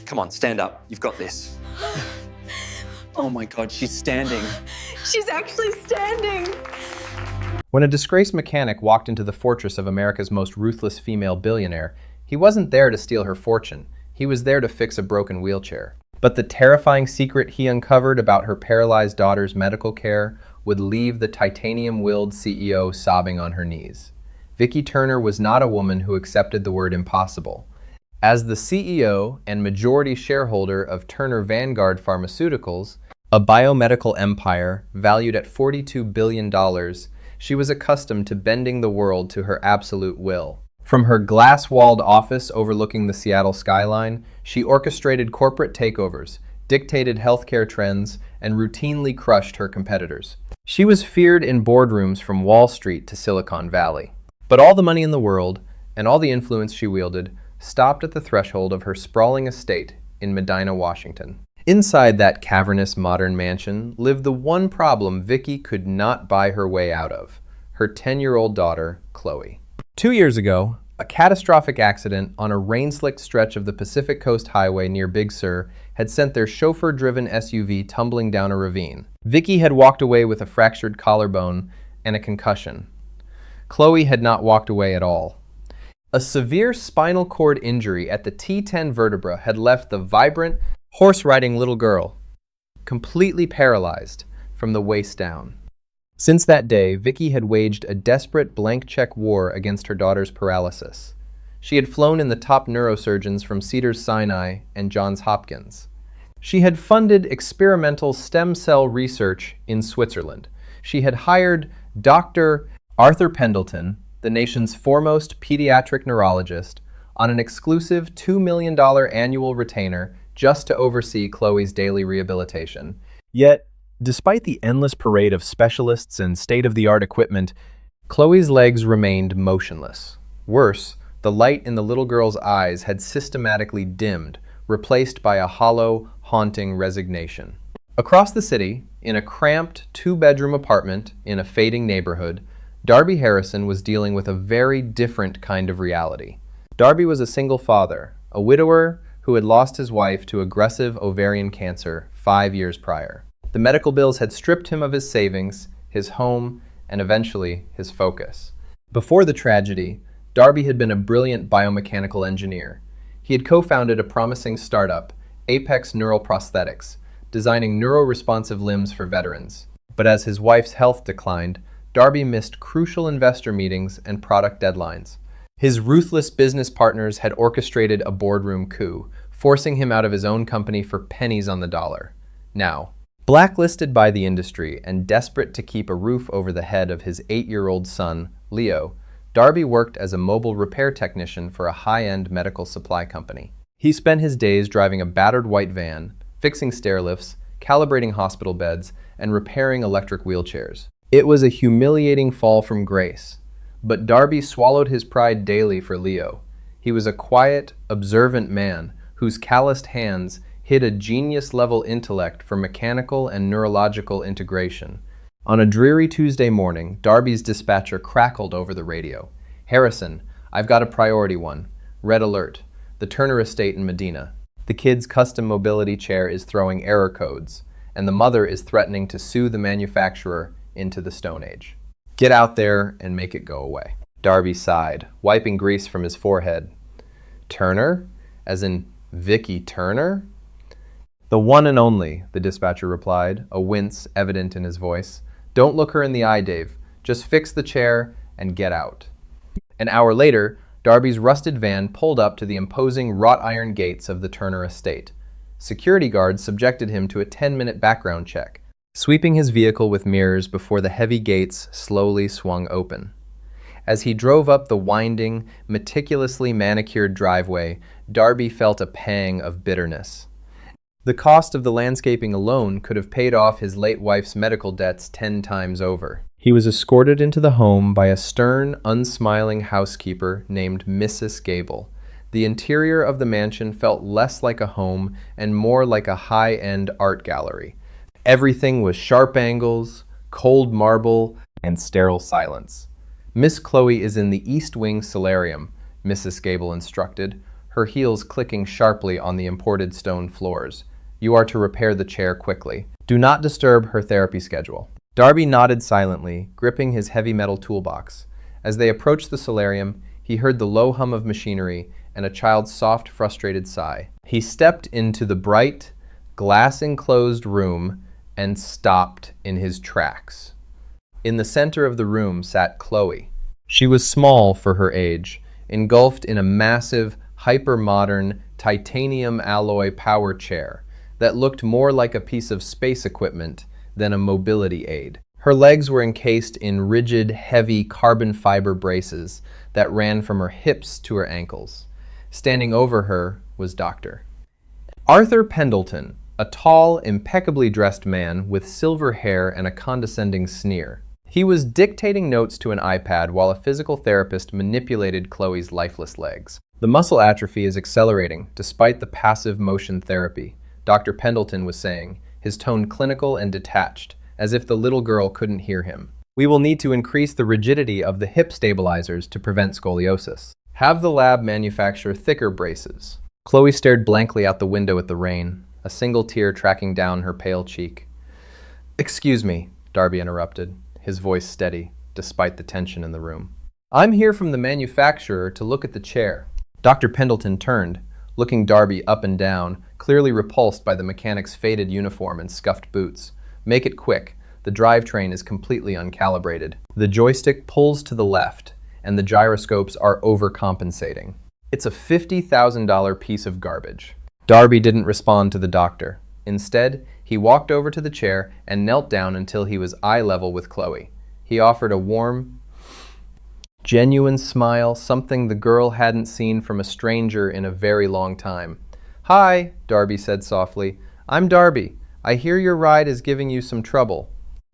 Come on, stand up. You've got this. Oh my God, she's standing. She's actually standing. When a disgraced mechanic walked into the fortress of America's most ruthless female billionaire, he wasn't there to steal her fortune. He was there to fix a broken wheelchair. But the terrifying secret he uncovered about her paralyzed daughter's medical care would leave the titanium-willed CEO sobbing on her knees. Vicki Turner was not a woman who accepted the word impossible. As the CEO and majority shareholder of Turner Vanguard Pharmaceuticals, a biomedical empire valued at $42 billion, she was accustomed to bending the world to her absolute will. From her glass-walled office overlooking the Seattle skyline, she orchestrated corporate takeovers, dictated healthcare trends, and routinely crushed her competitors. She was feared in boardrooms from Wall Street to Silicon Valley. But all the money in the world, and all the influence she wielded, stopped at the threshold of her sprawling estate in Medina, Washington. Inside that cavernous modern mansion lived the one problem Vicki could not buy her way out of: her 10-year-old daughter, Chloe. 2 years ago, a catastrophic accident on a rain-slicked stretch of the Pacific Coast Highway near Big Sur had sent their chauffeur-driven SUV tumbling down a ravine. Vicki had walked away with a fractured collarbone and a concussion. Chloe had not walked away at all. A severe spinal cord injury at the T10 vertebra had left the vibrant, horse-riding little girl completely paralyzed from the waist down. Since that day, Vicki had waged a desperate blank-check war against her daughter's paralysis. She had flown in the top neurosurgeons from Cedars-Sinai and Johns Hopkins. She had funded experimental stem cell research in Switzerland. She had hired Dr. Arthur Pendleton, the nation's foremost pediatric neurologist, on an exclusive $2 million annual retainer just to oversee Chloe's daily rehabilitation. Yet, despite the endless parade of specialists and state-of-the-art equipment, Chloe's legs remained motionless. Worse, the light in the little girl's eyes had systematically dimmed, replaced by a hollow, haunting resignation. Across the city, in a cramped two-bedroom apartment in a fading neighborhood, Darby Harrison was dealing with a very different kind of reality. Darby was a single father, a widower who had lost his wife to aggressive ovarian cancer 5 years prior. The medical bills had stripped him of his savings, his home, and eventually his focus. Before the tragedy, Darby had been a brilliant biomechanical engineer. He had co-founded a promising startup, Apex Neural Prosthetics, designing neuro-responsive limbs for veterans. But as his wife's health declined, Darby missed crucial investor meetings and product deadlines. His ruthless business partners had orchestrated a boardroom coup, forcing him out of his own company for pennies on the dollar. Now, blacklisted by the industry and desperate to keep a roof over the head of his 8-year-old son, Leo, Darby worked as a mobile repair technician for a high-end medical supply company. He spent his days driving a battered white van, fixing stair lifts, calibrating hospital beds, and repairing electric wheelchairs. It was a humiliating fall from grace, but Darby swallowed his pride daily for Leo. He was a quiet, observant man whose calloused hands hid a genius-level intellect for mechanical and neurological integration. On a dreary Tuesday morning, Darby's dispatcher crackled over the radio. "Harrison, I've got a priority one. Red alert. The Turner estate in Medina. The kid's custom mobility chair is throwing error codes, and the mother is threatening to sue the manufacturer into the Stone Age. Get out there and make it go away." Darby sighed, wiping grease from his forehead. "Turner? As in Vicki Turner?" "The one and only," the dispatcher replied, a wince evident in his voice. "Don't look her in the eye, Dave. Just fix the chair and get out." An hour later, Darby's rusted van pulled up to the imposing wrought iron gates of the Turner estate. Security guards subjected him to a 10-minute background check, sweeping his vehicle with mirrors before the heavy gates slowly swung open. As he drove up the winding, meticulously manicured driveway, Darby felt a pang of bitterness. The cost of the landscaping alone could have paid off his late wife's medical debts 10 times over. He was escorted into the home by a stern, unsmiling housekeeper named Mrs. Gable. The interior of the mansion felt less like a home and more like a high-end art gallery. Everything was sharp angles, cold marble, and sterile silence. "Miss Chloe is in the East Wing solarium," Mrs. Gable instructed, her heels clicking sharply on the imported stone floors. "You are to repair the chair quickly. Do not disturb her therapy schedule." Darby nodded silently, gripping his heavy metal toolbox. As they approached the solarium, he heard the low hum of machinery and a child's soft, frustrated sigh. He stepped into the bright, glass-enclosed room and stopped in his tracks. In the center of the room sat Chloe. She was small for her age, engulfed in a massive, hyper-modern, titanium alloy power chair that looked more like a piece of space equipment than a mobility aid. Her legs were encased in rigid, heavy carbon fiber braces that ran from her hips to her ankles. Standing over her was Dr. Arthur Pendleton, a tall, impeccably dressed man with silver hair and a condescending sneer. He was dictating notes to an iPad while a physical therapist manipulated Chloe's lifeless legs. "The muscle atrophy is accelerating despite the passive motion therapy," Dr. Pendleton was saying, his tone clinical and detached, as if the little girl couldn't hear him. "We will need to increase the rigidity of the hip stabilizers to prevent scoliosis. Have the lab manufacture thicker braces." Chloe stared blankly out the window at the rain, a single tear tracking down her pale cheek. "Excuse me," Darby interrupted, his voice steady, despite the tension in the room. "I'm here from the manufacturer to look at the chair." Dr. Pendleton turned, looking Darby up and down, clearly repulsed by the mechanic's faded uniform and scuffed boots. "Make it quick. The drivetrain is completely uncalibrated. The joystick pulls to the left, and the gyroscopes are overcompensating. It's a $50,000 piece of garbage." Darby didn't respond to the doctor. Instead, he walked over to the chair and knelt down until he was eye level with Chloe. He offered a warm, genuine smile, something the girl hadn't seen from a stranger in a very long time. "Hi," Darby said softly. "I'm Darby. I hear your ride is giving you some trouble."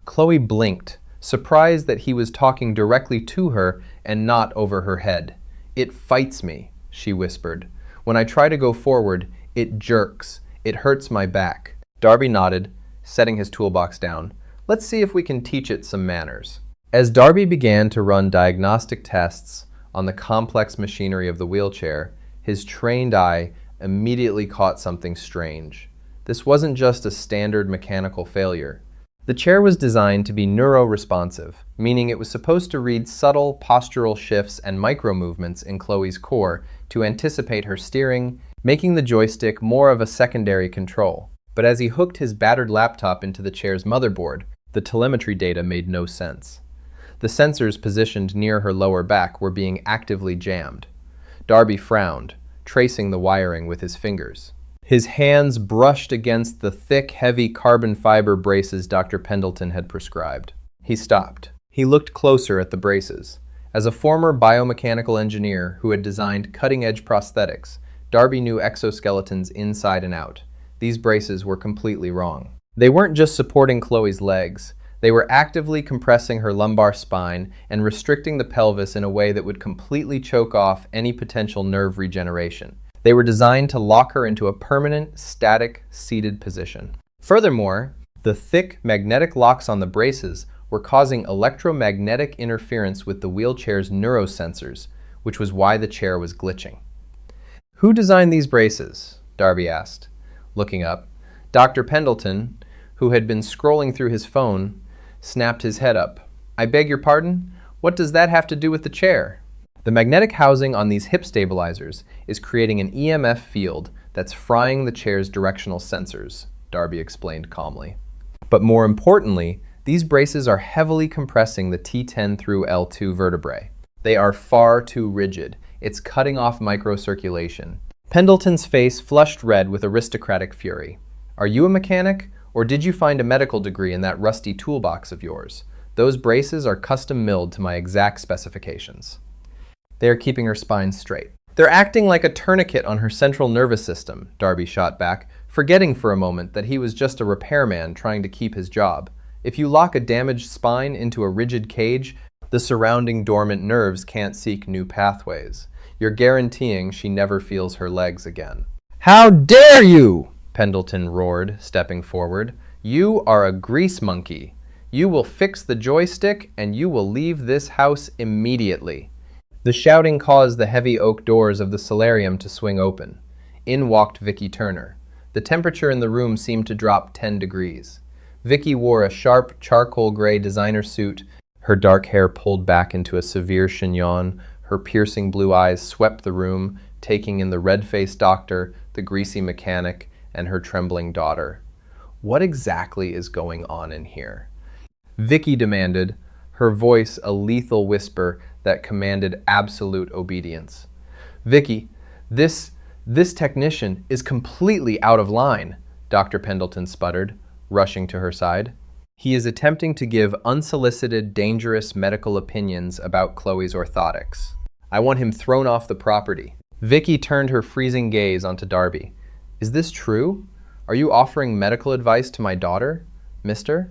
Chloe blinked, surprised that he was talking directly to her and not over her head. "It fights me," she whispered. "When I try to go forward, it jerks. It hurts my back." Darby nodded, setting his toolbox down. "Let's see if we can teach it some manners." As Darby began to run diagnostic tests on the complex machinery of the wheelchair, his trained eye immediately caught something strange. This wasn't just a standard mechanical failure. The chair was designed to be neuro-responsive, meaning it was supposed to read subtle postural shifts and micro-movements in Chloe's core to anticipate her steering, making the joystick more of a secondary control. But as he hooked his battered laptop into the chair's motherboard, the telemetry data made no sense. The sensors positioned near her lower back were being actively jammed. Darby frowned, tracing the wiring with his fingers. His hands brushed against the thick, heavy carbon fiber braces Dr. Pendleton had prescribed. He stopped. He looked closer at the braces. As a former biomechanical engineer who had designed cutting-edge prosthetics, Darby knew exoskeletons inside and out. These braces were completely wrong. They weren't just supporting Chloe's legs. They were actively compressing her lumbar spine and restricting the pelvis in a way that would completely choke off any potential nerve regeneration. They were designed to lock her into a permanent, static, seated position. Furthermore, the thick magnetic locks on the braces were causing electromagnetic interference with the wheelchair's neurosensors, which was why the chair was glitching. "Who designed these braces?" Darby asked, looking up. Dr. Pendleton, who had been scrolling through his phone, snapped his head up. "I beg your pardon? What does that have to do with the chair?" "The magnetic housing on these hip stabilizers is creating an EMF field that's frying the chair's directional sensors," Darby explained calmly. "But more importantly, these braces are heavily compressing the T10 through L2 vertebrae. They are far too rigid. It's cutting off microcirculation." Pendleton's face flushed red with aristocratic fury. "Are you a mechanic, or did you find a medical degree in that rusty toolbox of yours? Those braces are custom milled to my exact specifications." "They are keeping her spine straight." "They're acting like a tourniquet on her central nervous system," Darby shot back, forgetting for a moment that he was just a repairman trying to keep his job. If you lock a damaged spine into a rigid cage, the surrounding dormant nerves can't seek new pathways. You're guaranteeing she never feels her legs again. "How dare you!" Pendleton roared, stepping forward. "You are a grease monkey. You will fix the joystick and you will leave this house immediately." The shouting caused the heavy oak doors of the solarium to swing open. In walked Vicky Turner. The temperature in the room seemed to drop 10 degrees. Vicky wore a sharp, charcoal gray designer suit, her dark hair pulled back into a severe chignon. Her piercing blue eyes swept the room, taking in the red-faced doctor, the greasy mechanic, and her trembling daughter. What exactly is going on in here? Vicky demanded, her voice a lethal whisper that commanded absolute obedience. Vicky, this technician is completely out of line, Dr. Pendleton sputtered, rushing to her side. He is attempting to give unsolicited, dangerous medical opinions about Chloe's orthotics. I want him thrown off the property. Vicky turned her freezing gaze onto Darby. Is this true? Are you offering medical advice to my daughter, Mr.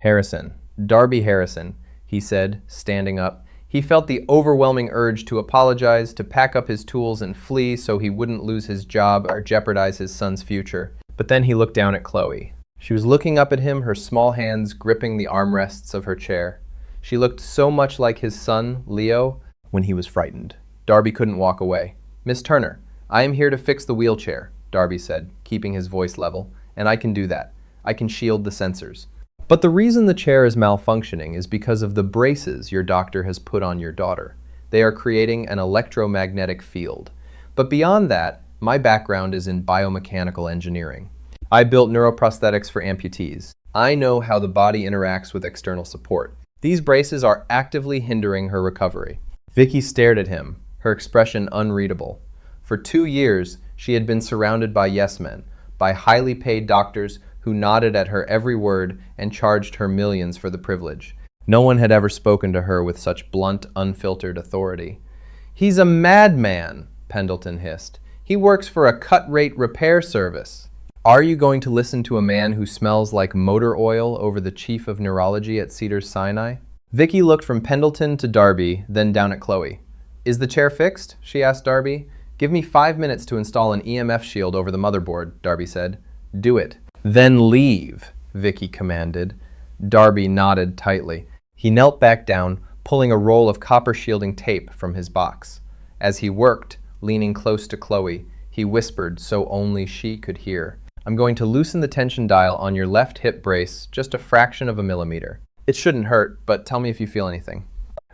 Harrison? Darby Harrison, he said, standing up. He felt the overwhelming urge to apologize, to pack up his tools and flee so he wouldn't lose his job or jeopardize his son's future. But then he looked down at Chloe. She was looking up at him, her small hands gripping the armrests of her chair. She looked so much like his son, Leo, when he was frightened. Darby couldn't walk away. Miss Turner, I am here to fix the wheelchair, Darby said, keeping his voice level, and I can do that. I can shield the sensors. But the reason the chair is malfunctioning is because of the braces your doctor has put on your daughter. They are creating an electromagnetic field. But beyond that, my background is in biomechanical engineering. I built neuroprosthetics for amputees. I know how the body interacts with external support. These braces are actively hindering her recovery. Vicky stared at him, her expression unreadable. For 2 years, she had been surrounded by yes men, by highly paid doctors who nodded at her every word and charged her millions for the privilege. No one had ever spoken to her with such blunt, unfiltered authority. He's a madman, Pendleton hissed. He works for a cut-rate repair service. Are you going to listen to a man who smells like motor oil over the chief of neurology at Cedars-Sinai? Vicky looked from Pendleton to Darby, then down at Chloe. Is the chair fixed? She asked Darby. Give me 5 minutes to install an EMF shield over the motherboard, Darby said. Do it. Then leave, Vicky commanded. Darby nodded tightly. He knelt back down, pulling a roll of copper shielding tape from his box. As he worked, leaning close to Chloe, he whispered so only she could hear. I'm going to loosen the tension dial on your left hip brace just a fraction of a millimeter. It shouldn't hurt, but tell me if you feel anything.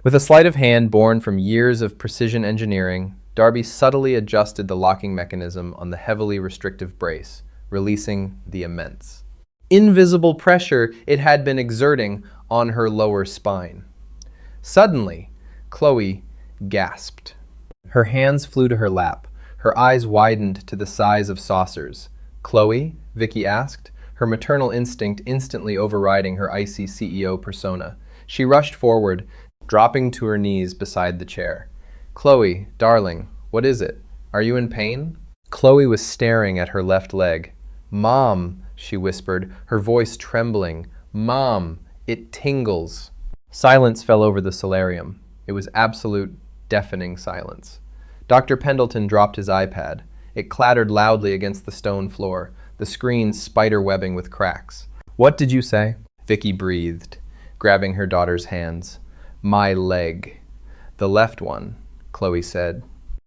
With a sleight of hand born from years of precision engineering, Darby subtly adjusted the locking mechanism on the heavily restrictive brace, releasing the immense, invisible pressure it had been exerting on her lower spine. Suddenly, Chloe gasped. Her hands flew to her lap. Her eyes widened to the size of saucers. Chloe? Vicky asked, her maternal instinct instantly overriding her icy CEO persona. She rushed forward, dropping to her knees beside the chair. Chloe, darling, what is it? Are you in pain? Chloe was staring at her left leg. Mom, she whispered, her voice trembling. Mom, it tingles. Silence fell over the solarium. It was absolute, deafening silence. Dr. Pendleton dropped his iPad. It clattered loudly against the stone floor, the screen spider-webbing with cracks. What did you say? Vicky breathed, grabbing her daughter's hands. My leg. The left one, Chloe said.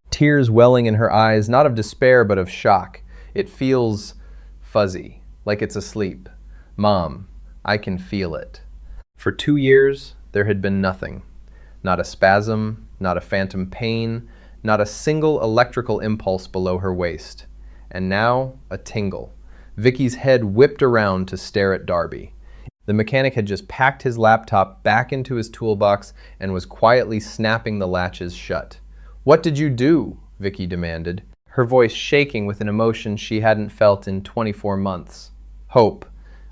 Tears welling in her eyes, not of despair but of shock. It feels fuzzy, like it's asleep. Mom, I can feel it. For 2 years, there had been nothing. Not a spasm, not a phantom pain, not a single electrical impulse below her waist. And now, a tingle. Vicky's head whipped around to stare at Darby. The mechanic had just packed his laptop back into his toolbox and was quietly snapping the latches shut. What did you do? Vicky demanded, her voice shaking with an emotion she hadn't felt in 24 months. Hope.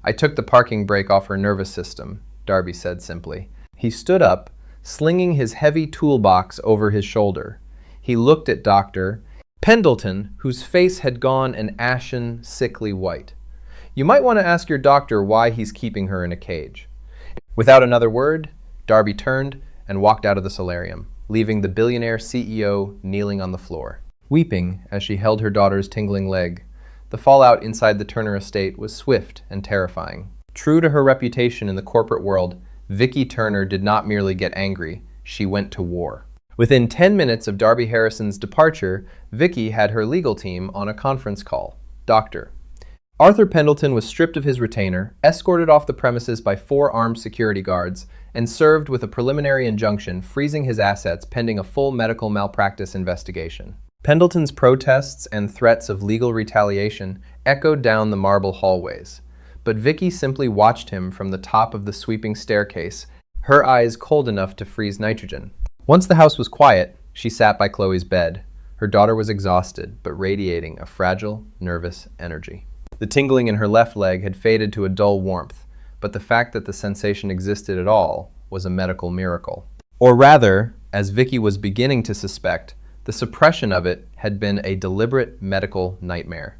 I took the parking brake off her nervous system, Darby said simply. He stood up, slinging his heavy toolbox over his shoulder. He looked at Dr. Pendleton, whose face had gone an ashen, sickly white. You might want to ask your doctor why he's keeping her in a cage. Without another word, Darby turned and walked out of the solarium, leaving the billionaire CEO kneeling on the floor, weeping as she held her daughter's tingling leg. The fallout inside the Turner estate was swift and terrifying. True to her reputation in the corporate world, Vicky Turner did not merely get angry, she went to war. Within 10 minutes of Darby Harrison's departure, Vicky had her legal team on a conference call. Doctor. Arthur Pendleton was stripped of his retainer, escorted off the premises by 4 armed security guards, and served with a preliminary injunction freezing his assets pending a full medical malpractice investigation. Pendleton's protests and threats of legal retaliation echoed down the marble hallways, but Vicky simply watched him from the top of the sweeping staircase, her eyes cold enough to freeze nitrogen. Once the house was quiet, she sat by Chloe's bed. Her daughter was exhausted, but radiating a fragile, nervous energy. The tingling in her left leg had faded to a dull warmth, but the fact that the sensation existed at all was a medical miracle. Or rather, as Vicky was beginning to suspect, the suppression of it had been a deliberate medical nightmare.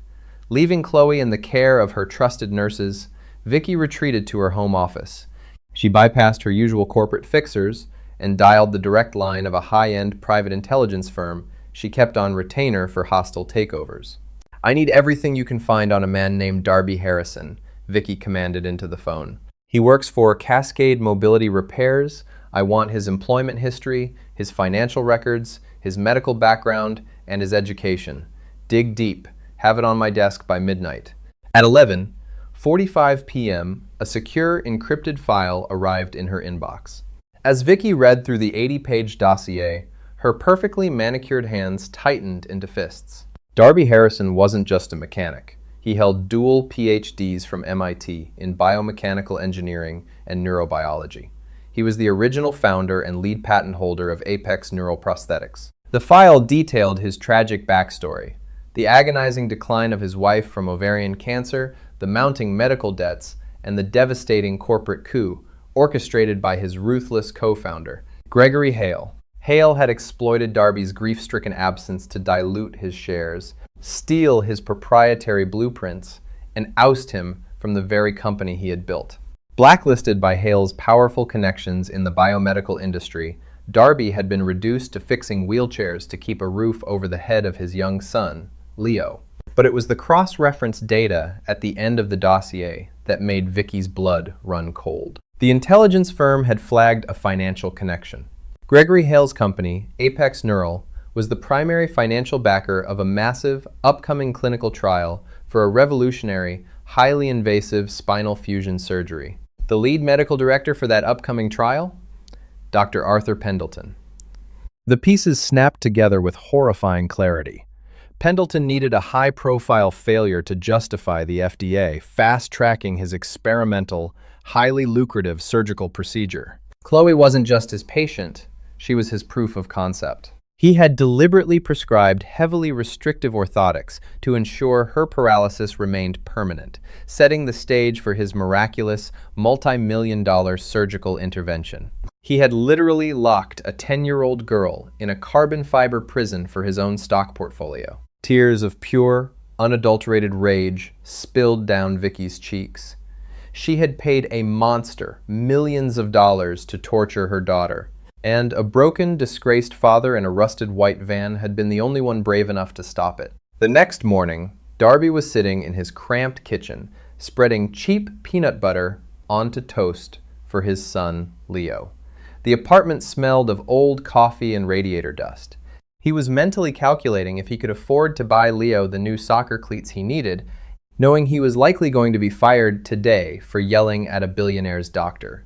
Leaving Chloe in the care of her trusted nurses, Vicky retreated to her home office. She bypassed her usual corporate fixers and dialed the direct line of a high-end private intelligence firm she kept on retainer for hostile takeovers. "I need everything you can find on a man named Darby Harrison," Vicky commanded into the phone. "He works for Cascade Mobility Repairs. I want his employment history, his financial records, his medical background, and his education. Dig deep. Have it on my desk by midnight." At 11:45 p.m., a secure encrypted file arrived in her inbox. As Vicky read through the 80-page dossier, her perfectly manicured hands tightened into fists. Darby Harrison wasn't just a mechanic. He held dual PhDs from MIT in biomechanical engineering and neurobiology. He was the original founder and lead patent holder of Apex Neuroprosthetics. The file detailed his tragic backstory: the agonizing decline of his wife from ovarian cancer, the mounting medical debts, and the devastating corporate coup orchestrated by his ruthless co-founder, Gregory Hale. Hale had exploited Darby's grief-stricken absence to dilute his shares, steal his proprietary blueprints, and oust him from the very company he had built. Blacklisted by Hale's powerful connections in the biomedical industry, Darby had been reduced to fixing wheelchairs to keep a roof over the head of his young son, Leo. But it was the cross-reference data at the end of the dossier that made Vicky's blood run cold. The intelligence firm had flagged a financial connection. Gregory Hale's company, Apex Neural, was the primary financial backer of a massive, upcoming clinical trial for a revolutionary, highly invasive spinal fusion surgery. The lead medical director for that upcoming trial? Dr. Arthur Pendleton. The pieces snapped together with horrifying clarity. Pendleton needed a high-profile failure to justify the FDA fast-tracking his experimental, highly lucrative surgical procedure. Chloe wasn't just his patient, she was his proof of concept. He had deliberately prescribed heavily restrictive orthotics to ensure her paralysis remained permanent, setting the stage for his miraculous, multi-million-dollar surgical intervention. He had literally locked a 10-year-old girl in a carbon fiber prison for his own stock portfolio. Tears of pure, unadulterated rage spilled down Vicky's cheeks. She had paid a monster millions of dollars to torture her daughter, and a broken, disgraced father in a rusted white van had been the only one brave enough to stop it. The next morning, Darby was sitting in his cramped kitchen, spreading cheap peanut butter onto toast for his son, Leo. The apartment smelled of old coffee and radiator dust. He was mentally calculating if he could afford to buy Leo the new soccer cleats he needed, knowing he was likely going to be fired today for yelling at a billionaire's doctor.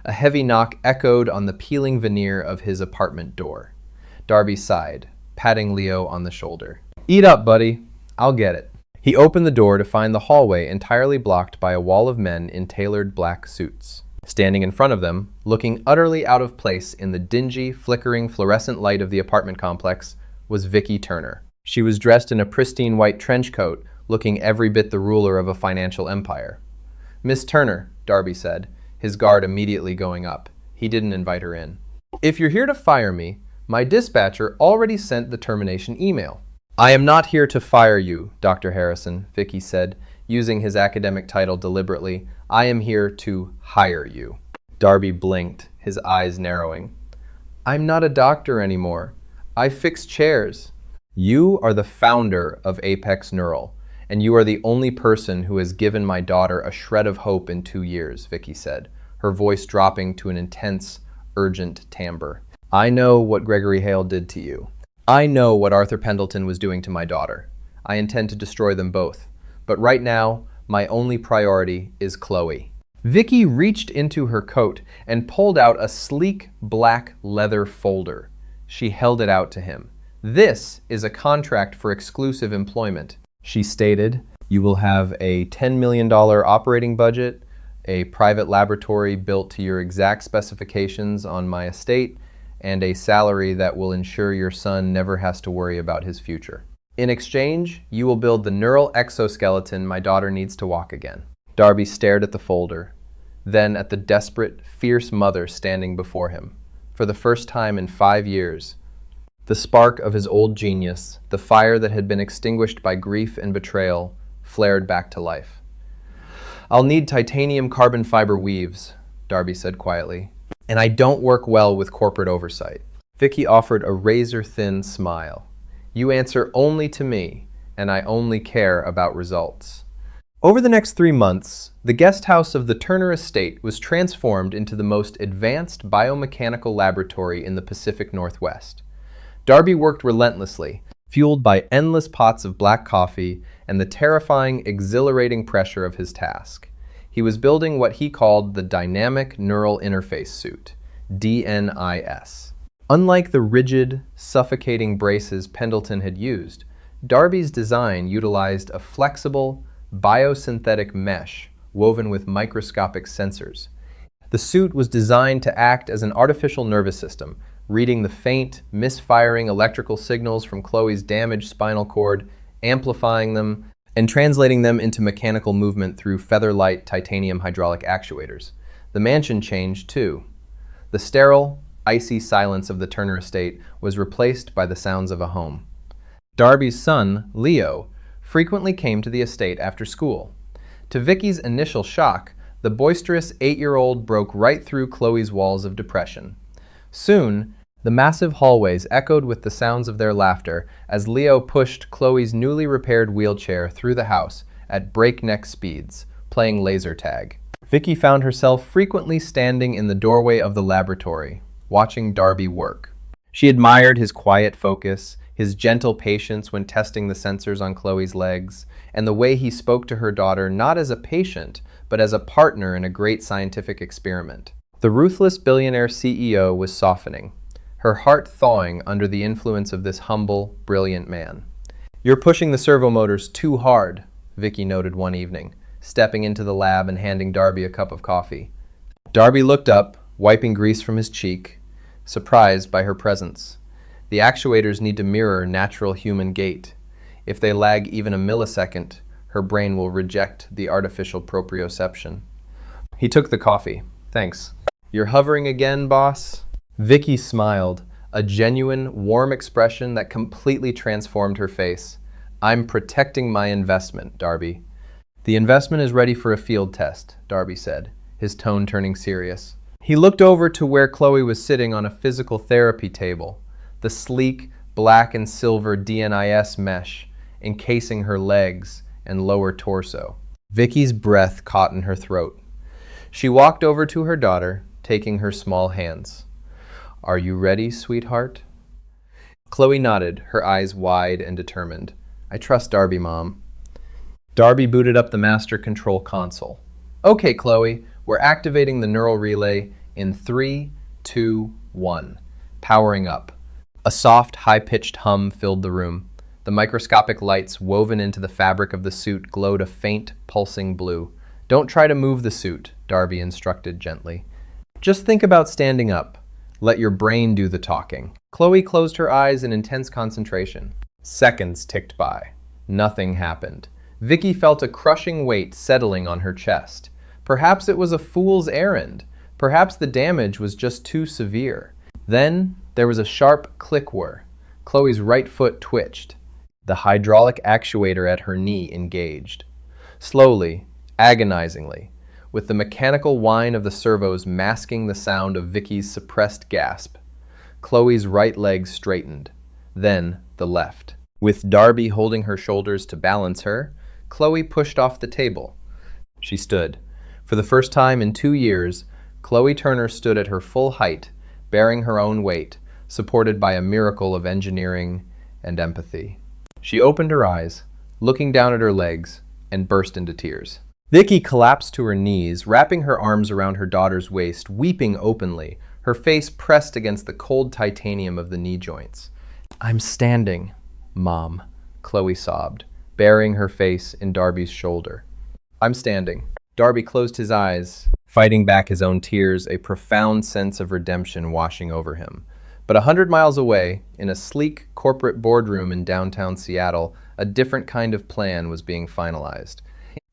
A heavy knock echoed on the peeling veneer of his apartment door. Darby sighed, patting Leo on the shoulder. "Eat up, buddy. I'll get it." He opened the door to find the hallway entirely blocked by a wall of men in tailored black suits. Standing in front of them, looking utterly out of place in the dingy, flickering fluorescent light of the apartment complex, was Vicky Turner. She was dressed in a pristine white trench coat, looking every bit the ruler of a financial empire. "Miss Turner," Darby said, his guard immediately going up. He didn't invite her in. "If you're here to fire me, my dispatcher already sent the termination email." "I am not here to fire you, Dr. Harrison," Vicky said, using his academic title deliberately. "I am here to hire you." Darby blinked, his eyes narrowing. "I'm not a doctor anymore. I fix chairs." "You are the founder of Apex Neural, and you are the only person who has given my daughter a shred of hope in 2 years, Vicky said, her voice dropping to an intense, urgent timbre. I know what Gregory Hale did to you. I know what Arthur Pendleton was doing to my daughter. I intend to destroy them both. But right now, my only priority is Chloe. Vicky reached into her coat and pulled out a sleek black leather folder. She held it out to him. This is a contract for exclusive employment, she stated. You will have a $10 million operating budget, a private laboratory built to your exact specifications on my estate, and a salary that will ensure your son never has to worry about his future. In exchange, you will build the neural exoskeleton my daughter needs to walk again. Darby stared at the folder, then at the desperate, fierce mother standing before him. For the first time in 5 years, the spark of his old genius, the fire that had been extinguished by grief and betrayal, flared back to life. I'll need titanium carbon fiber weaves, Darby said quietly, and I don't work well with corporate oversight. Vicky offered a razor-thin smile. You answer only to me, and I only care about results. Over the next 3 months, the guest house of the Turner estate was transformed into the most advanced biomechanical laboratory in the Pacific Northwest. Darby worked relentlessly, fueled by endless pots of black coffee and the terrifying, exhilarating pressure of his task. He was building what he called the Dynamic Neural Interface Suit, DNIS. Unlike the rigid, suffocating braces Pendleton had used, Darby's design utilized a flexible, biosynthetic mesh woven with microscopic sensors. The suit was designed to act as an artificial nervous system, reading the faint, misfiring electrical signals from Chloe's damaged spinal cord, amplifying them, and translating them into mechanical movement through feather-light titanium hydraulic actuators. The mansion changed, too. The sterile, icy silence of the Turner estate was replaced by the sounds of a home. Darby's son, Leo, frequently came to the estate after school. To Vicky's initial shock, the boisterous 8-year-old broke right through Chloe's walls of depression. Soon, the massive hallways echoed with the sounds of their laughter as Leo pushed Chloe's newly repaired wheelchair through the house at breakneck speeds, playing laser tag. Vicky found herself frequently standing in the doorway of the laboratory, watching Darby work. She admired his quiet focus, his gentle patience when testing the sensors on Chloe's legs, and the way he spoke to her daughter not as a patient, but as a partner in a great scientific experiment. The ruthless billionaire CEO was softening, her heart thawing under the influence of this humble, brilliant man. You're pushing the servo motors too hard, Vicky noted one evening, stepping into the lab and handing Darby a cup of coffee. Darby looked up, wiping grease from his cheek, surprised by her presence. The actuators need to mirror natural human gait. If they lag even a millisecond, her brain will reject the artificial proprioception. He took the coffee. Thanks. You're hovering again, boss? Vicky smiled, a genuine, warm expression that completely transformed her face. I'm protecting my investment, Darby. The investment is ready for a field test, Darby said, his tone turning serious. He looked over to where Chloe was sitting on a physical therapy table, the sleek, black and silver DNIS mesh encasing her legs and lower torso. Vicky's breath caught in her throat. She walked over to her daughter, taking her small hands. Are you ready, sweetheart? Chloe nodded, her eyes wide and determined. I trust Darby, Mom. Darby booted up the master control console. Okay, Chloe, we're activating the neural relay in 3, 2, 1. Powering up. A soft, high-pitched hum filled the room. The microscopic lights woven into the fabric of the suit glowed a faint, pulsing blue. Don't try to move the suit, Darby instructed gently. Just think about standing up. Let your brain do the talking. Chloe closed her eyes in intense concentration. Seconds ticked by. Nothing happened. Vicky felt a crushing weight settling on her chest. Perhaps it was a fool's errand. Perhaps the damage was just too severe. Then there was a sharp click whir. Chloe's right foot twitched. The hydraulic actuator at her knee engaged. Slowly, agonizingly, with the mechanical whine of the servos masking the sound of Vicky's suppressed gasp, Chloe's right leg straightened, then the left. With Darby holding her shoulders to balance her, Chloe pushed off the table. She stood. For the first time in 2 years, Chloe Turner stood at her full height, bearing her own weight, supported by a miracle of engineering and empathy. She opened her eyes, looking down at her legs, and burst into tears. Vicky collapsed to her knees, wrapping her arms around her daughter's waist, weeping openly, her face pressed against the cold titanium of the knee joints. "I'm standing, Mom," Chloe sobbed, burying her face in Darby's shoulder. "I'm standing." Darby closed his eyes, fighting back his own tears, a profound sense of redemption washing over him. But 100 miles away, in a sleek corporate boardroom in downtown Seattle, a different kind of plan was being finalized.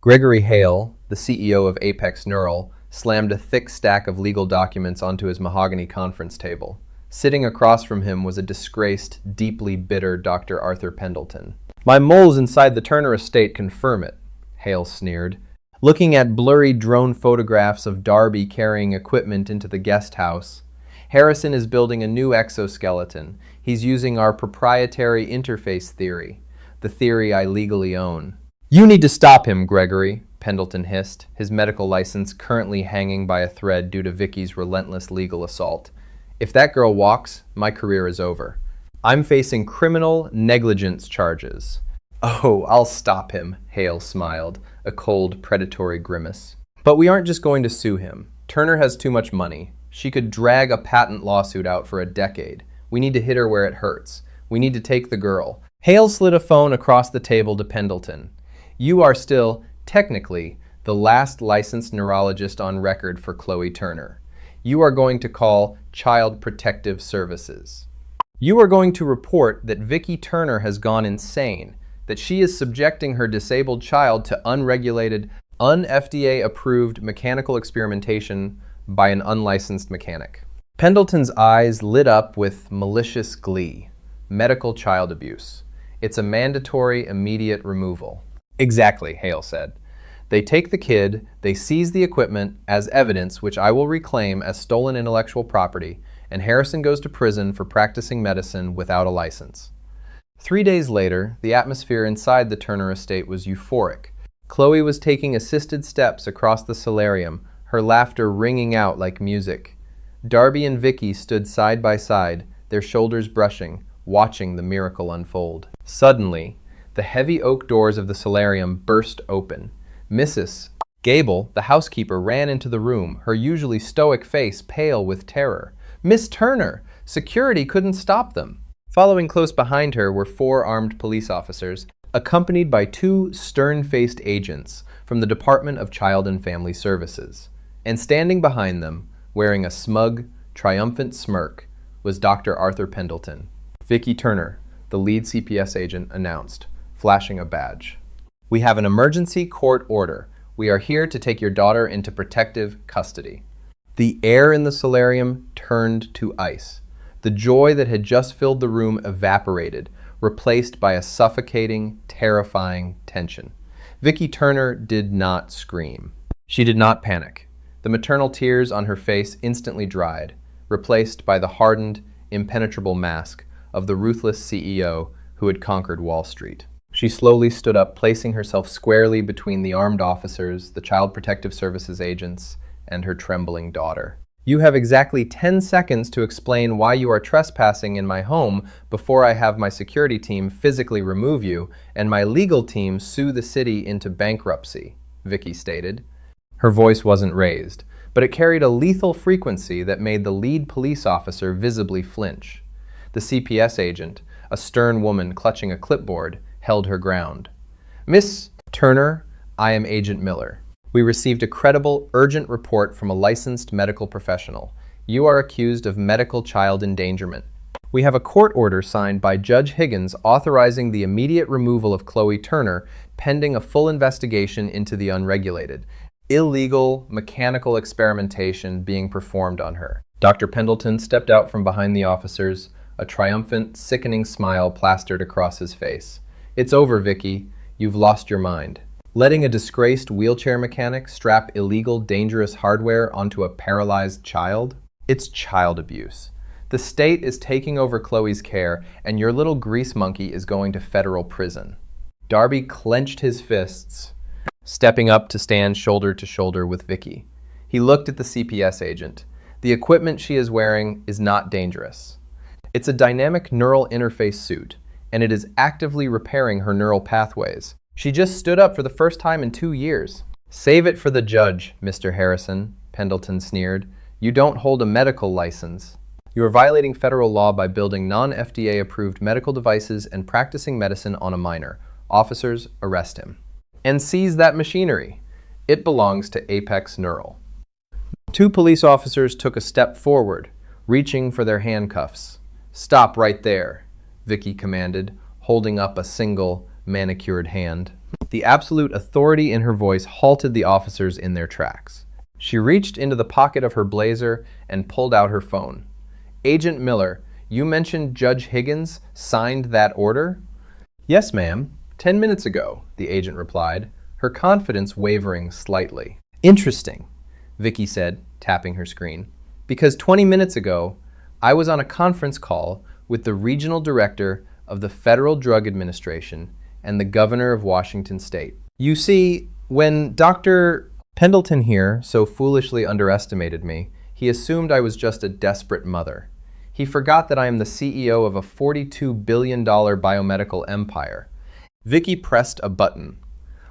Gregory Hale, the CEO of Apex Neural, slammed a thick stack of legal documents onto his mahogany conference table. Sitting across from him was a disgraced, deeply bitter Dr. Arthur Pendleton. "My moles inside the Turner estate confirm it," Hale sneered. Looking at blurry drone photographs of Darby carrying equipment into the guest house, "Harrison is building a new exoskeleton. He's using our proprietary interface theory, the theory I legally own." "You need to stop him, Gregory," Pendleton hissed, his medical license currently hanging by a thread due to Vicky's relentless legal assault. "If that girl walks, my career is over. I'm facing criminal negligence charges." "Oh, I'll stop him," Hale smiled, a cold, predatory grimace. "But we aren't just going to sue him. Turner has too much money. She could drag a patent lawsuit out for a decade. We need to hit her where it hurts. We need to take the girl." Hale slid a phone across the table to Pendleton. "You are still, technically, the last licensed neurologist on record for Chloe Turner. You are going to call Child Protective Services. You are going to report that Vicky Turner has gone insane, that she is subjecting her disabled child to unregulated, un-FDA-approved mechanical experimentation by an unlicensed mechanic." Pendleton's eyes lit up with malicious glee. "Medical child abuse. It's a mandatory, immediate removal." "Exactly," Hale said. "They take the kid, they seize the equipment as evidence, which I will reclaim as stolen intellectual property, and Harrison goes to prison for practicing medicine without a license." 3 days later, the atmosphere inside the Turner estate was euphoric. Chloe was taking assisted steps across the solarium, her laughter ringing out like music. Darby and Vicky stood side by side, their shoulders brushing, watching the miracle unfold. Suddenly, the heavy oak doors of the solarium burst open. Mrs. Gable, the housekeeper, ran into the room, her usually stoic face pale with terror. "Miss Turner! Security couldn't stop them!" Following close behind her were 4 armed police officers, accompanied by 2 stern-faced agents from the Department of Child and Family Services. And standing behind them, wearing a smug, triumphant smirk, was Dr. Arthur Pendleton. "Vicky Turner," the lead CPS agent announced, flashing a badge. "We have an emergency court order. We are here to take your daughter into protective custody." The air in the solarium turned to ice. The joy that had just filled the room evaporated, replaced by a suffocating, terrifying tension. Vicky Turner did not scream. She did not panic. The maternal tears on her face instantly dried, replaced by the hardened, impenetrable mask of the ruthless CEO who had conquered Wall Street. She slowly stood up, placing herself squarely between the armed officers, the Child Protective Services agents, and her trembling daughter. "You have exactly 10 seconds to explain why you are trespassing in my home before I have my security team physically remove you and my legal team sue the city into bankruptcy," Vicky stated. Her voice wasn't raised, but it carried a lethal frequency that made the lead police officer visibly flinch. The CPS agent, a stern woman clutching a clipboard, held her ground. "Miss Turner, I am Agent Miller. We received a credible, urgent report from a licensed medical professional. You are accused of medical child endangerment. We have a court order signed by Judge Higgins authorizing the immediate removal of Chloe Turner pending a full investigation into the unregulated, illegal mechanical experimentation being performed on her." Dr. Pendleton stepped out from behind the officers, a triumphant, sickening smile plastered across his face. "It's over, Vicky. You've lost your mind. Letting a disgraced wheelchair mechanic strap illegal, dangerous hardware onto a paralyzed child? It's child abuse. The state is taking over Chloe's care, and your little grease monkey is going to federal prison." Darby clenched his fists, stepping up to stand shoulder to shoulder with Vicky. He looked at the CPS agent. The equipment she is wearing is not dangerous. It's a dynamic neural interface suit, and it is actively repairing her neural pathways. She just stood up for the first time in 2 years. Save it for the judge, Mr. Harrison, Pendleton sneered. You don't hold a medical license. You are violating federal law by building non-FDA-approved medical devices and practicing medicine on a minor. Officers, arrest him. And seize that machinery. It belongs to Apex Neural. 2 police officers took a step forward, reaching for their handcuffs. Stop right there, Vicky commanded, holding up a single, manicured hand. The absolute authority in her voice halted the officers in their tracks. She reached into the pocket of her blazer and pulled out her phone. Agent Miller, you mentioned Judge Higgins signed that order? Yes, ma'am. 10 minutes ago, the agent replied, her confidence wavering slightly. Interesting, Vicky said, tapping her screen. Because 20 minutes ago, I was on a conference call with the regional director of the Federal Drug Administration and the governor of Washington State. You see, when Dr. Pendleton here so foolishly underestimated me, he assumed I was just a desperate mother. He forgot that I am the CEO of a $42 billion biomedical empire. Vicky pressed a button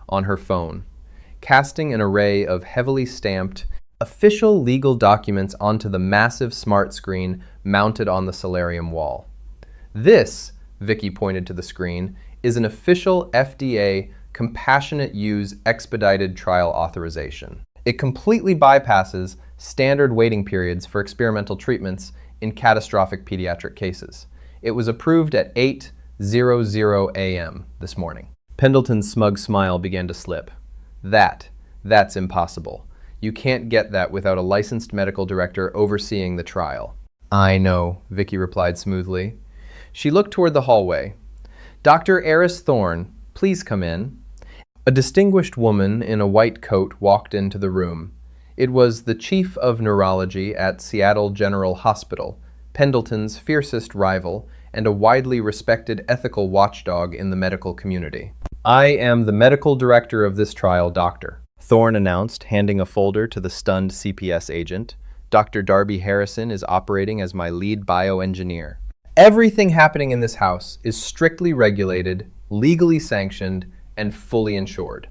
on her phone, casting an array of heavily stamped official legal documents onto the massive smart screen mounted on the solarium wall. This, Vicky pointed to the screen, is an official FDA compassionate use expedited trial authorization. It completely bypasses standard waiting periods for experimental treatments in catastrophic pediatric cases. It was approved at 8:00 a.m. this morning. Pendleton's smug smile began to slip. That's impossible. You can't get that without a licensed medical director overseeing the trial. I know, Vicky replied smoothly. She looked toward the hallway. Dr. Eris Thorne, please come in. A distinguished woman in a white coat walked into the room. It was the chief of neurology at Seattle General Hospital, Pendleton's fiercest rival, and a widely respected ethical watchdog in the medical community. I am the medical director of this trial, Doctor, Thorne announced, handing a folder to the stunned CPS agent. Dr. Darby Harrison is operating as my lead bioengineer. Everything happening in this house is strictly regulated, legally sanctioned, and fully insured.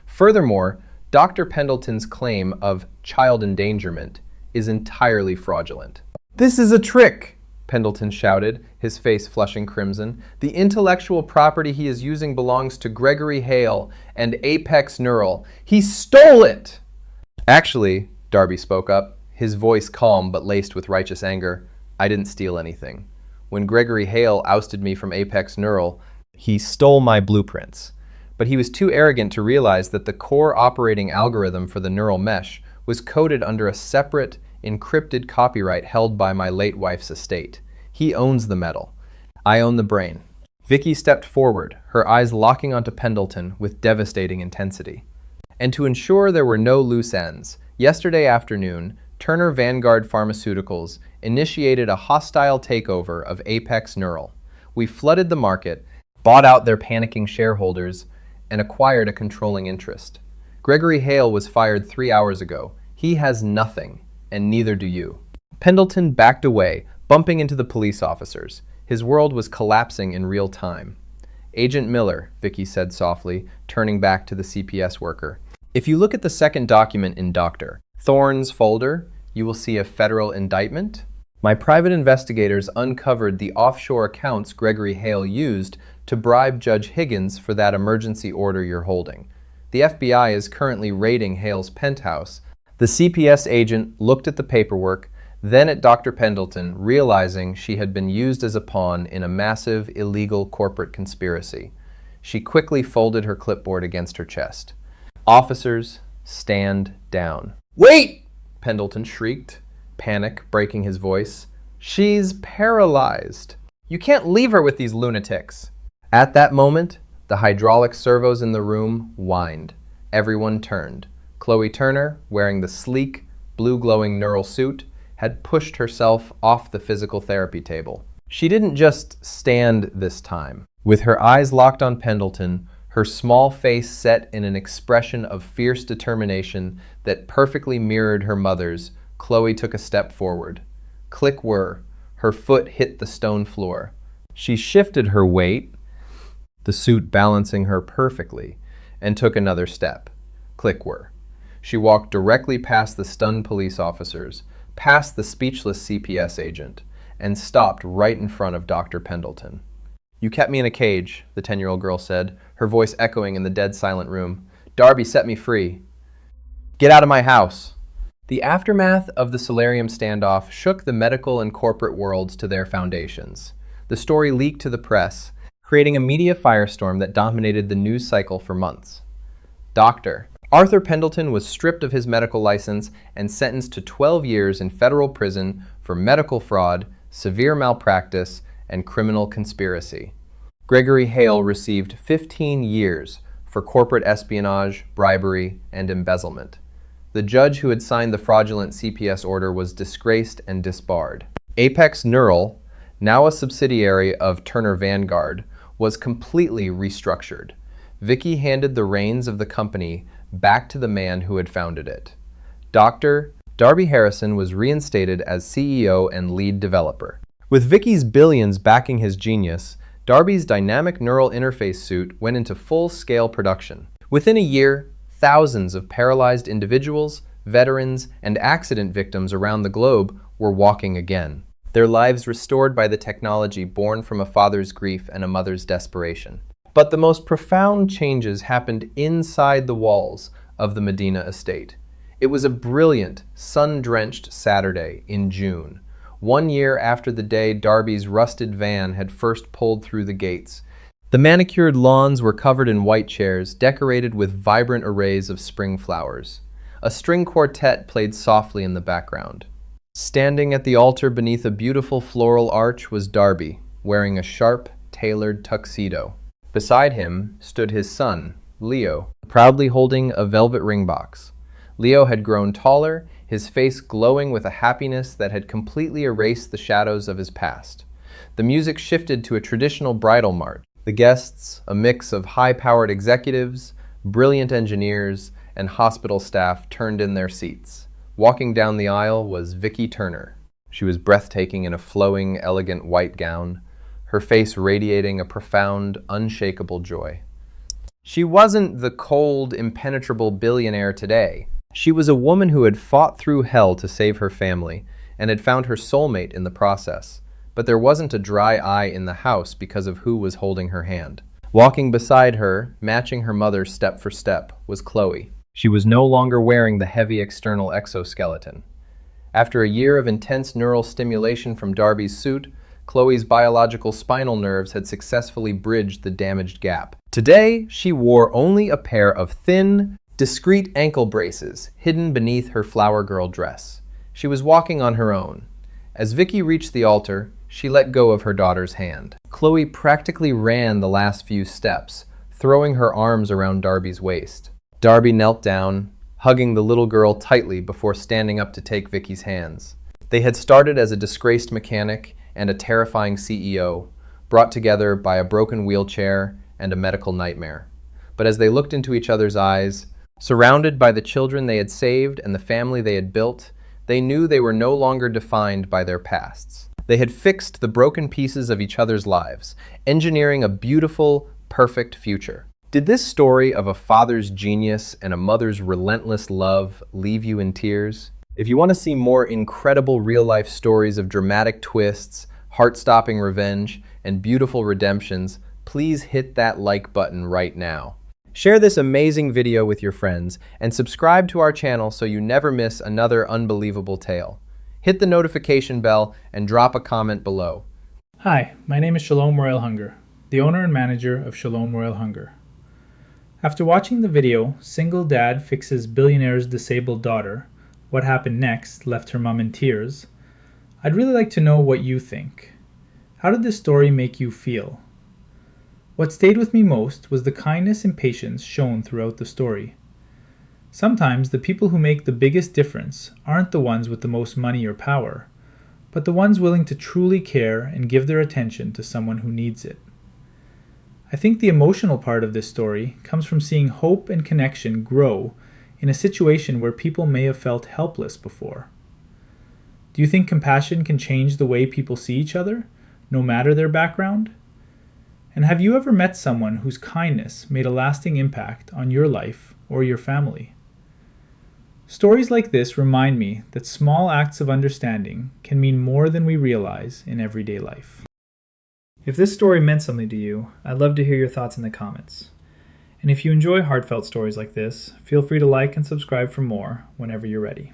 Furthermore, Dr. Pendleton's claim of child endangerment is entirely fraudulent. This is a trick, Pendleton shouted, his face flushing crimson. The intellectual property he is using belongs to Gregory Hale and Apex Neural. He stole it! Actually, Darby spoke up, his voice calm but laced with righteous anger, I didn't steal anything. When Gregory Hale ousted me from Apex Neural, he stole my blueprints. But he was too arrogant to realize that the core operating algorithm for the neural mesh was coded under a separate, encrypted copyright held by my late wife's estate. He owns the metal. I own the brain. Vicky stepped forward, her eyes locking onto Pendleton with devastating intensity. And to ensure there were no loose ends, yesterday afternoon, Turner Vanguard Pharmaceuticals initiated a hostile takeover of Apex Neural. We flooded the market, bought out their panicking shareholders, and acquired a controlling interest. Gregory Hale was fired 3 hours ago. He has nothing, and neither do you. Pendleton backed away, bumping into the police officers. His world was collapsing in real time. Agent Miller, Vicky said softly, turning back to the CPS worker. If you look at the second document in Dr. Thorne's folder, you will see a federal indictment. My private investigators uncovered the offshore accounts Gregory Hale used to bribe Judge Higgins for that emergency order you're holding. The FBI is currently raiding Hale's penthouse. The CPS agent looked at the paperwork, then at Dr. Pendleton, realizing she had been used as a pawn in a massive, illegal corporate conspiracy. She quickly folded her clipboard against her chest. Officers, stand down. Wait! Pendleton shrieked, panic breaking his voice. She's paralyzed. You can't leave her with these lunatics. At that moment, the hydraulic servos in the room whined. Everyone turned. Chloe Turner, wearing the sleek, blue-glowing neural suit, had pushed herself off the physical therapy table. She didn't just stand this time. With her eyes locked on Pendleton, her small face set in an expression of fierce determination that perfectly mirrored her mother's Chloe took a step forward. Click whir. Her foot hit the stone floor. She shifted her weight, the suit balancing her perfectly, and took another step. Click whir. She walked directly past the stunned police officers, past the speechless CPS agent, and stopped right in front of Dr. Pendleton. "You kept me in a cage," the 10-year-old girl said, her voice echoing in the dead silent room. "Darby set me free. Get out of my house." The aftermath of the solarium standoff shook the medical and corporate worlds to their foundations. The story leaked to the press, creating a media firestorm that dominated the news cycle for months. Dr. Arthur Pendleton was stripped of his medical license and sentenced to 12 years in federal prison for medical fraud, severe malpractice, and criminal conspiracy. Gregory Hale received 15 years for corporate espionage, bribery, and embezzlement. The judge who had signed the fraudulent CPS order was disgraced and disbarred. Apex Neural, now a subsidiary of Turner Vanguard, was completely restructured. Vicky handed the reins of the company back to the man who had founded it. Dr. Darby Harrison was reinstated as CEO and lead developer. With Vicky's billions backing his genius, Darby's dynamic neural interface suit went into full-scale production. Within a year, thousands of paralyzed individuals, veterans, and accident victims around the globe were walking again, their lives restored by the technology born from a father's grief and a mother's desperation. But the most profound changes happened inside the walls of the Medina estate. It was a brilliant, sun-drenched Saturday in June, 1 year after the day Darby's rusted van had first pulled through the gates. The manicured lawns were covered in white chairs, decorated with vibrant arrays of spring flowers. A string quartet played softly in the background. Standing at the altar beneath a beautiful floral arch was Darby, wearing a sharp, tailored tuxedo. Beside him stood his son, Leo, proudly holding a velvet ring box. Leo had grown taller, his face glowing with a happiness that had completely erased the shadows of his past. The music shifted to a traditional bridal march. The guests, a mix of high-powered executives, brilliant engineers, and hospital staff, turned in their seats. Walking down the aisle was Vicky Turner. She was breathtaking in a flowing, elegant white gown, her face radiating a profound, unshakable joy. She wasn't the cold, impenetrable billionaire today. She was a woman who had fought through hell to save her family and had found her soulmate in the process. But there wasn't a dry eye in the house because of who was holding her hand. Walking beside her, matching her mother step for step, was Chloe. She was no longer wearing the heavy external exoskeleton. After a year of intense neural stimulation from Darby's suit, Chloe's biological spinal nerves had successfully bridged the damaged gap. Today, she wore only a pair of thin, discreet ankle braces hidden beneath her flower girl dress. She was walking on her own. As Vicky reached the altar, she let go of her daughter's hand. Chloe practically ran the last few steps, throwing her arms around Darby's waist. Darby knelt down, hugging the little girl tightly before standing up to take Vicky's hands. They had started as a disgraced mechanic and a terrifying CEO, brought together by a broken wheelchair and a medical nightmare. But as they looked into each other's eyes, surrounded by the children they had saved and the family they had built, they knew they were no longer defined by their pasts. They had fixed the broken pieces of each other's lives, engineering a beautiful, perfect future. Did this story of a father's genius and a mother's relentless love leave you in tears? If you want to see more incredible real-life stories of dramatic twists, heart-stopping revenge, and beautiful redemptions, please hit that like button right now. Share this amazing video with your friends and subscribe to our channel so you never miss another unbelievable tale. Hit the notification bell and drop a comment below. Hi, my name is Shalom Royal Hunger, the owner and manager of Shalom Royal Hunger. After watching the video, Single Dad Fixes Billionaire's Disabled Daughter, What Happened Next Left Her Mom in Tears, I'd really like to know what you think. How did this story make you feel? What stayed with me most was the kindness and patience shown throughout the story. Sometimes the people who make the biggest difference aren't the ones with the most money or power, but the ones willing to truly care and give their attention to someone who needs it. I think the emotional part of this story comes from seeing hope and connection grow in a situation where people may have felt helpless before. Do you think compassion can change the way people see each other, no matter their background? And have you ever met someone whose kindness made a lasting impact on your life or your family? Stories like this remind me that small acts of understanding can mean more than we realize in everyday life. If this story meant something to you, I'd love to hear your thoughts in the comments. And if you enjoy heartfelt stories like this, feel free to like and subscribe for more whenever you're ready.